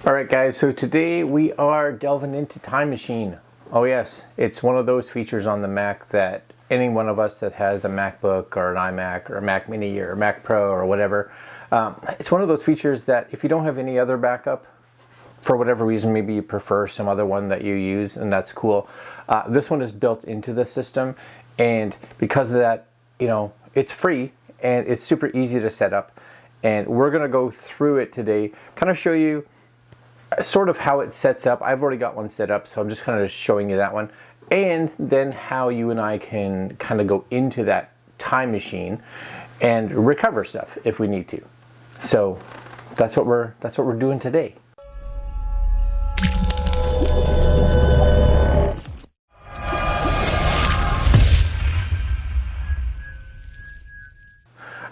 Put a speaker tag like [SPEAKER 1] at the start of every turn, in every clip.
[SPEAKER 1] Alright guys, so today we are delving into Time Machine. Oh yes, it's one of those features on the Mac that any one of us that has a MacBook or an iMac or a Mac Mini or a Mac Pro or whatever, it's one of those features that if you don't have any other backup, for whatever reason, maybe you prefer some other one that you use, and that's cool. This one is built into the system, and because of that, you know, it's free and it's super easy to set up. And we're going to go through it today, kind of show you sort of how it sets up. I've already got one set up, so I'm just kind of showing you that one, and then how you and I can kind of go into that time machine and recover stuff if we need to. So that's what we're doing today.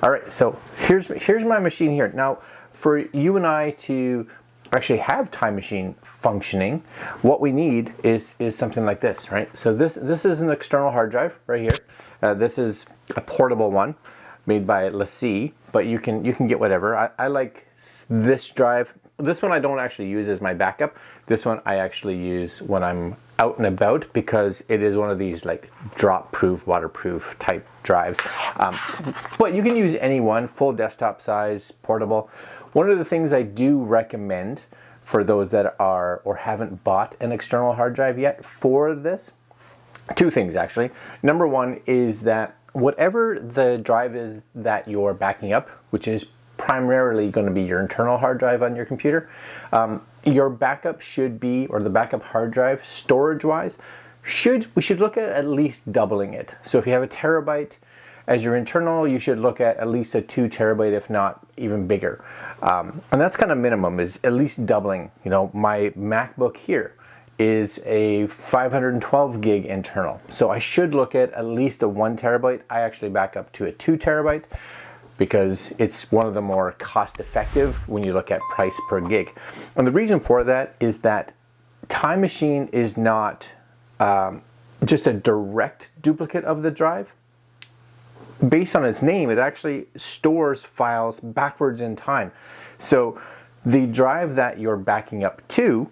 [SPEAKER 1] All right, so here's my machine here. Now, for you and I to actually have Time Machine functioning, what we need is something like this, right? So this is an external hard drive right here. This is a portable one made by LaCie, but you can get whatever. I like this drive. This one I don't actually use as my backup. This one I actually use when I'm out and about because it is one of these like drop-proof, waterproof type drives. But you can use any one, full desktop size, portable. One of the things I do recommend for those that are or haven't bought an external hard drive yet for this, two things actually. Number one is that whatever the drive is that you're backing up, which is primarily going to be your internal hard drive on your computer, your backup should be, or the backup hard drive storage wise, we should look at least doubling it. So if you have a terabyte as your internal, you should look at least a 2 terabyte, if not even bigger. And that's kind of minimum, is at least doubling. You know, my MacBook here is a 512 gig internal. So I should look at least a 1 terabyte. I actually back up to a 2 terabyte because it's one of the more cost effective when you look at price per gig. And the reason for that is that Time Machine is not just a direct duplicate of the drive. Based on its name, it actually stores files backwards in time. So the drive that you're backing up to,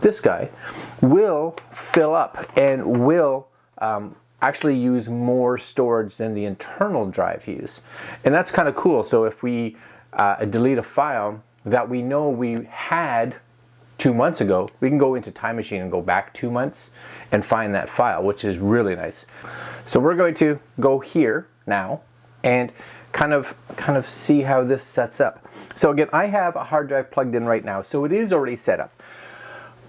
[SPEAKER 1] this guy, will fill up and will actually use more storage than the internal drive use. And that's kind of cool. So if we delete a file that we know we had 2 months ago, we can go into Time Machine and go back 2 months and find that file, which is really nice. So we're going to go here now and kind of see how this sets up. So again, I have a hard drive plugged in right now, so it is already set up.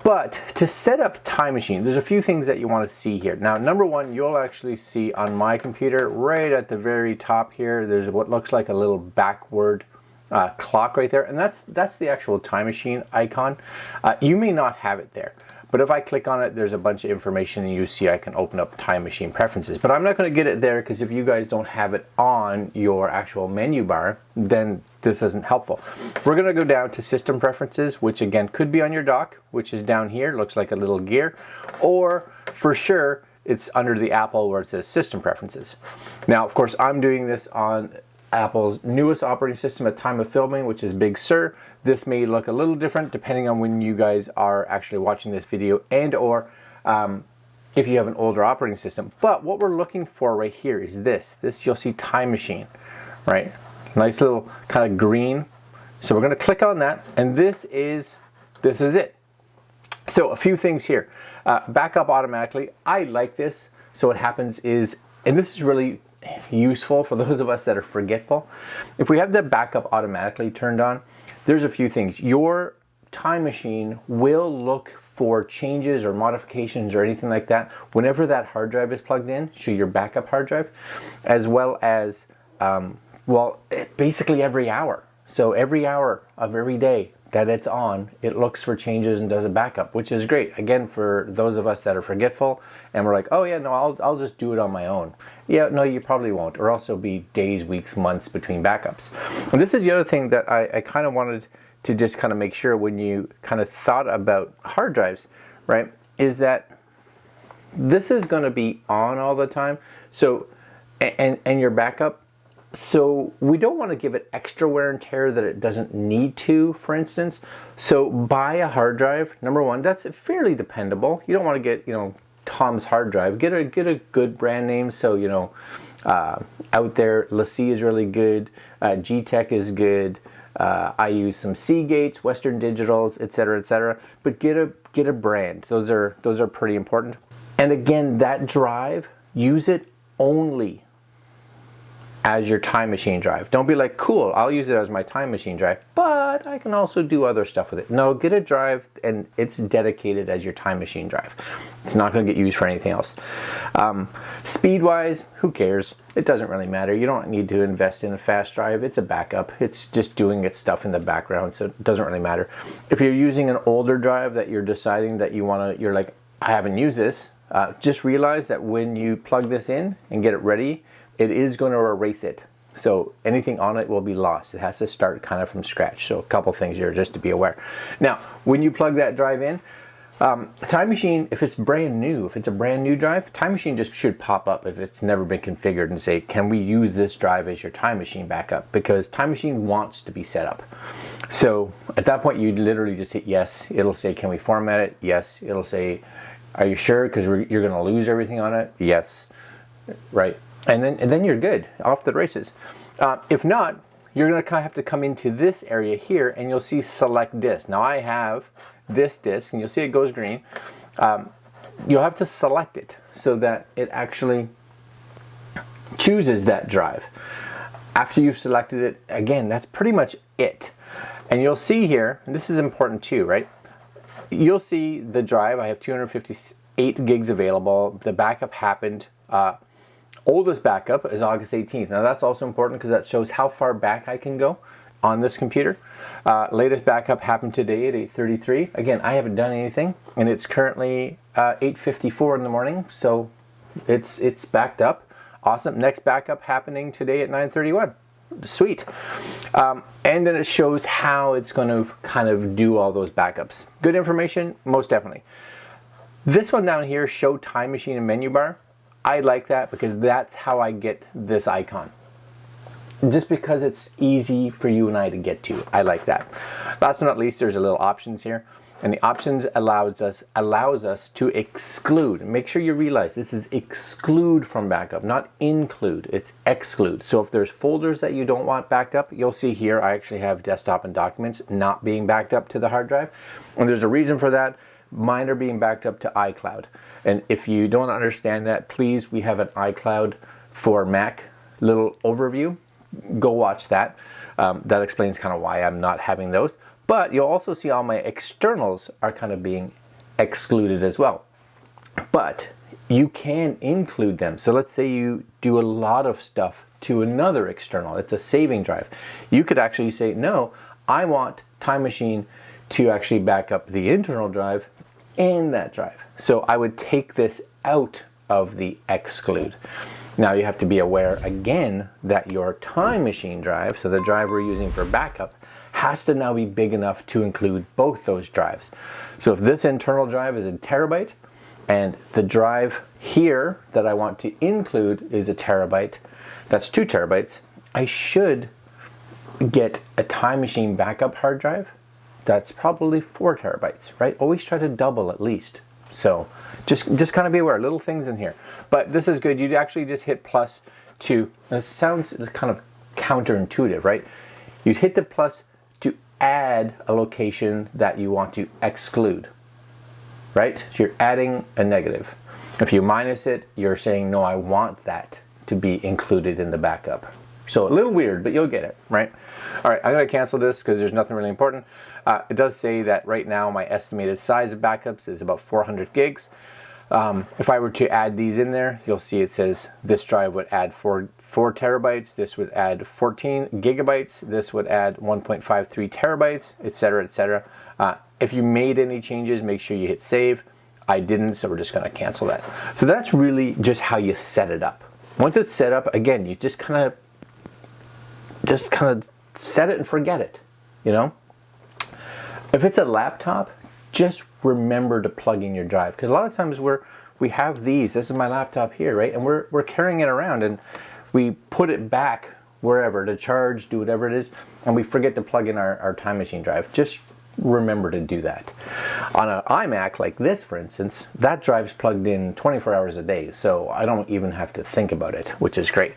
[SPEAKER 1] But to set up Time Machine, there's a few things that you want to see here. Now, number one, you'll actually see on my computer right at the very top here, there's what looks like a little backward clock right there, and that's the actual Time Machine icon. You may not have it there, but if I click on it, there's a bunch of information, and you see I can open up Time Machine preferences. But I'm not going to get it there because if you guys don't have it on your actual menu bar, then this isn't helpful. We're going to go down to System Preferences, which again could be on your dock, which is down here, looks like a little gear, or for sure it's under the Apple where it says System Preferences. Now, of course, I'm doing this on Apple's newest operating system at time of filming, which is Big Sur. This may look a little different depending on when you guys are actually watching this video, and or if you have an older operating system. But what we're looking for right here is this you'll see Time Machine, right? Nice little kind of green. So we're going to click on that, and this is it. So a few things here. Backup automatically. I like this. So what happens is, and this is really useful for those of us that are forgetful. If we have the backup automatically turned on, there's a few things. Your Time Machine will look for changes or modifications or anything like that whenever that hard drive is plugged in, so your backup hard drive, as well as basically every hour. So every hour of every day that it's on, it looks for changes and does a backup, which is great. Again, for those of us that are forgetful and we're like, oh yeah, no, I'll just do it on my own. Yeah, no, you probably won't, or else it'll be days, weeks, months between backups. And this is the other thing that I kind of wanted to just kind of make sure when you kind of thought about hard drives, right, is that this is going to be on all the time. So, and your backup, So we don't want to give it extra wear and tear that it doesn't need to, for instance. So buy a hard drive. Number one, that's fairly dependable. You don't want to get, Tom's hard drive. Get a good brand name. So, out there, LaCie is really good. G-Tech is good. I use some Seagates, Western Digitals, etc., etc. But get a brand. Those are pretty important. And again, that drive, use it only as your time machine drive. Don't be like, cool, I'll use it as my time machine drive, but I can also do other stuff with it. No, get a drive and it's dedicated as your time machine drive. It's not going to get used for anything else. Speed-wise, who cares? It doesn't really matter. You don't need to invest in a fast drive. It's a backup. It's just doing its stuff in the background, so it doesn't really matter. If you're using an older drive that you're deciding that you're like, I haven't used this, just realize that when you plug this in and get it ready, it is going to erase it. So anything on it will be lost. It has to start kind of from scratch. So a couple things here just to be aware. Now, when you plug that drive in, Time Machine, if it's brand new, if it's a brand new drive, Time Machine just should pop up if it's never been configured and say, can we use this drive as your Time Machine backup? Because Time Machine wants to be set up. So at that point, you literally just hit yes. It'll say, can we format it? Yes. It'll say, are you sure? Because you're going to lose everything on it? Yes. Right. And then you're good, off the races. If not, you're going to kind of have to come into this area here and you'll see select disk. Now I have this disk and you'll see it goes green. You'll have to select it so that it actually chooses that drive. After you've selected it, again, that's pretty much it. And you'll see here, and this is important too, right? You'll see the drive. I have 258 gigs available. The backup happened. Oldest backup is August 18th. Now that's also important because that shows how far back I can go on this computer. Latest backup happened today at 8:33. Again, I haven't done anything, and it's currently 8:54 in the morning, so it's backed up. Awesome. Next backup happening today at 9:31. Sweet. And then it shows how it's going to kind of do all those backups. Good information, most definitely. This one down here, show time machine and menu bar. I like that because that's how I get this icon. Just because it's easy for you and I to get to. I like that. Last but not least, there's a little options here. And the options allows us to exclude. Make sure you realize this is exclude from backup, not include. It's exclude. So if there's folders that you don't want backed up, you'll see here I actually have desktop and documents not being backed up to the hard drive. And there's a reason for that. Mine are being backed up to iCloud. And if you don't understand that, please, we have an iCloud for Mac little overview. Go watch that. That explains kind of why I'm not having those. But you'll also see all my externals are kind of being excluded as well. But you can include them. So let's say you do a lot of stuff to another external. It's a saving drive. You could actually say, no, I want Time Machine to actually back up the internal drive and that drive. So I would take this out of the exclude. Now you have to be aware again that your Time Machine drive, so the drive we're using for backup, has to now be big enough to include both those drives. So if this internal drive is a terabyte and the drive here that I want to include is a terabyte, that's 2 terabytes, I should get a Time Machine backup hard drive that's probably 4 terabytes, right? Always try to double at least. So just kind of be aware, little things in here. But this is good. You'd actually just hit plus to, and it sounds kind of counterintuitive, right? You'd hit the plus to add a location that you want to exclude, right? So you're adding a negative. If you minus it, you're saying, no, I want that to be included in the backup. So a little weird, but you'll get it, right? All right, I'm going to cancel this because there's nothing really important. It does say that right now my estimated size of backups is about 400 gigs. If I were to add these in there, you'll see it says this drive would add 4 terabytes, this would add 14 gigabytes, this would add 1.53 terabytes, etc., etc. If you made any changes, make sure you hit save. I didn't, so we're just going to cancel that. So that's really just how you set it up. Once it's set up, again, you just kind of set it and forget it, you know? If it's a laptop, just remember to plug in your drive, because a lot of times we have these. This is my laptop here, right? And we're carrying it around, and we put it back wherever to charge, do whatever it is, and we forget to plug in our time machine drive, just remember to do that. On an iMac like this, for instance, that drive's plugged in 24 hours a day, so I don't even have to think about it, which is great.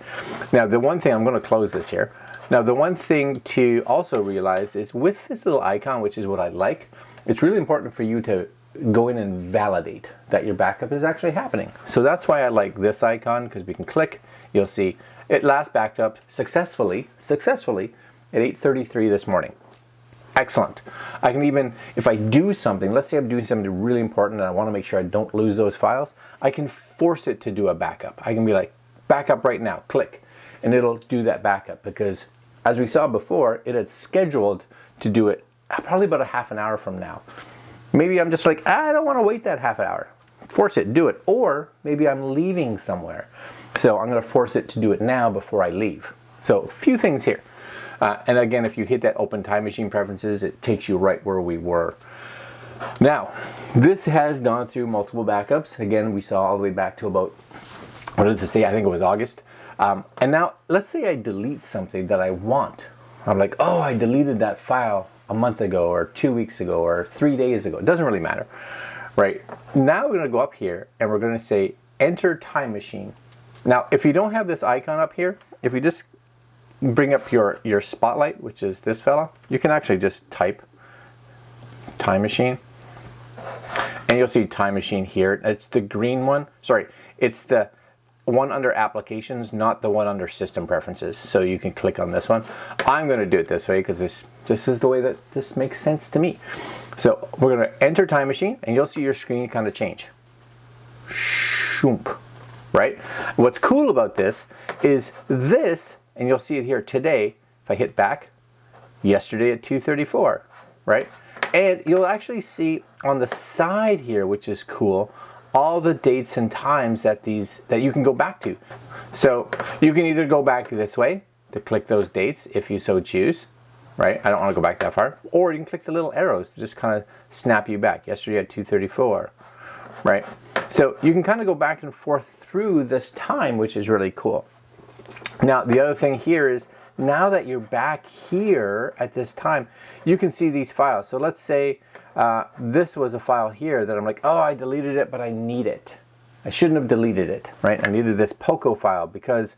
[SPEAKER 1] Now, the one thing, I'm going to close this here. Now, the one thing to also realize is with this little icon, which is what I like, it's really important for you to go in and validate that your backup is actually happening. So that's why I like this icon, because we can click, you'll see it last backed up successfully at 8:33 this morning. Excellent. I can even, if I do something, let's say I'm doing something really important and I want to make sure I don't lose those files, I can force it to do a backup. I can be like, backup right now, click, and it'll do that backup, because as we saw before, it had scheduled to do it probably about a half an hour from now. Maybe I'm just like, I don't want to wait that half an hour. Force it, do it. Or maybe I'm leaving somewhere. So I'm going to force it to do it now before I leave. So a few things here. And again, if you hit that open time machine preferences, it takes you right where we were. Now, this has gone through multiple backups. Again, we saw all the way back to about, what does it say? I think it was August. And now, let's say I delete something that I want. I'm like, oh, I deleted that file a month ago, or 2 weeks ago, or 3 days ago. It doesn't really matter, right? Now we're going to go up here, and we're going to say, enter time machine. Now, if you don't have this icon up here, if you just bring up your spotlight, which is this fella, you can actually just type time machine, and you'll see time machine here. It's the green one. Sorry, it's the one under applications, not the one under system preferences. So you can click on this one. I'm going to do it this way because this is the way that this makes sense to me. So we're going to enter time machine, and you'll see your screen kind of change. Shoomp, right? What's cool about this is this, and you'll see it here today. If I hit back, yesterday at 2:34, right? And you'll actually see on the side here, which is cool, all the dates and times that you can go back to. So you can either go back this way to click those dates if you so choose, right? I don't want to go back that far. Or you can click the little arrows to just kind of snap you back. Yesterday at 2:34, right? So you can kind of go back and forth through this time, which is really cool. Now, the other thing here is, now that you're back here at this time, you can see these files. So let's say this was a file here that I'm like, oh, I deleted it, but I need it. I shouldn't have deleted it, right? I needed this Poco file because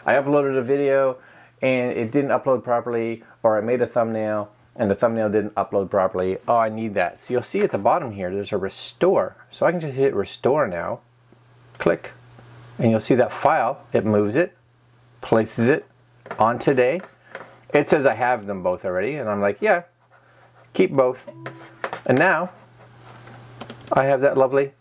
[SPEAKER 1] I uploaded a video and it didn't upload properly, or I made a thumbnail and the thumbnail didn't upload properly. Oh, I need that. So you'll see at the bottom here, there's a restore. So I can just hit restore now, click, and you'll see that file, it moves it, places it on today. It says I have them both already, and I'm like, yeah, keep both. And now I have that lovely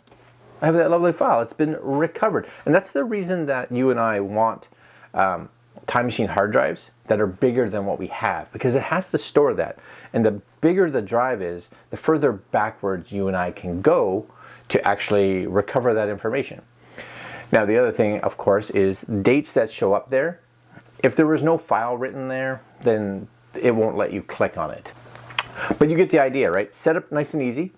[SPEAKER 1] file. It's been recovered. And that's the reason that you and I want time machine hard drives that are bigger than what we have, because it has to store that. And the bigger the drive is, the further backwards you and I can go to actually recover that information. Now, the other thing, of course, is dates that show up there. If there was no file written there, then it won't let you click on it. But you get the idea, right? Set up nice and easy.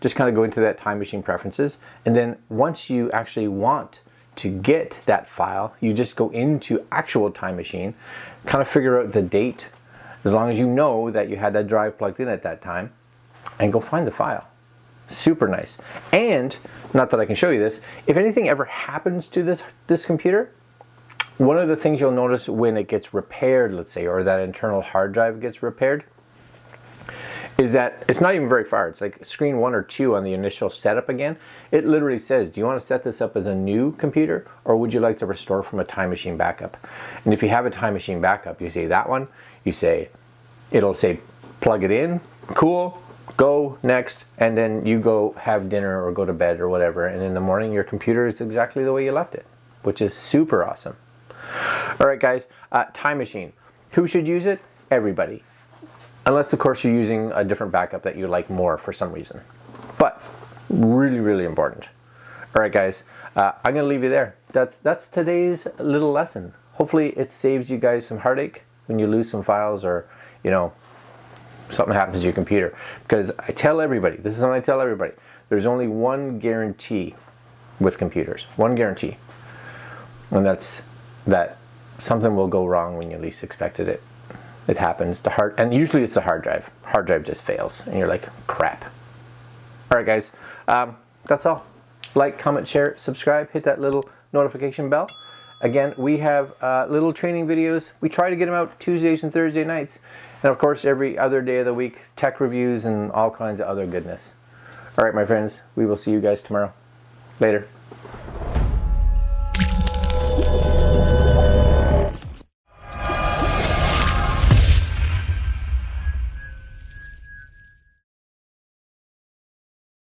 [SPEAKER 1] Just kind of go into that time machine preferences. And then once you actually want to get that file, you just go into actual time machine, kind of figure out the date, as long as you know that you had that drive plugged in at that time, and go find the file. Super nice. And, not that I can show you this, if anything ever happens to this computer, one of the things you'll notice when it gets repaired, let's say, or that internal hard drive gets repaired, is that it's not even very far. It's like screen 1 or 2 on the initial setup again. It literally says, do you want to set this up as a new computer, or would you like to restore from a time machine backup? And if you have a time machine backup, you say that one, you say, it'll say plug it in, cool, go, next, and then you go have dinner or go to bed or whatever, and in the morning your computer is exactly the way you left it, which is super awesome. All right, guys, time machine. Who should use it? Everybody. Unless, of course, you're using a different backup that you like more for some reason. But really, really important. All right, guys, I'm going to leave you there. That's today's little lesson. Hopefully it saves you guys some heartache when you lose some files, or, you know, something happens to your computer. Because I tell everybody, this is what I tell everybody, there's only one guarantee with computers. One guarantee. And that's that something will go wrong when you least expected it. It happens. And usually it's the hard drive. Hard drive just fails, and you're like, crap. All right, guys, that's all. Like, comment, share, subscribe, hit that little notification bell. Again, we have little training videos. We try to get them out Tuesdays and Thursday nights. And of course, every other day of the week, tech reviews and all kinds of other goodness. All right, my friends, we will see you guys tomorrow. Later.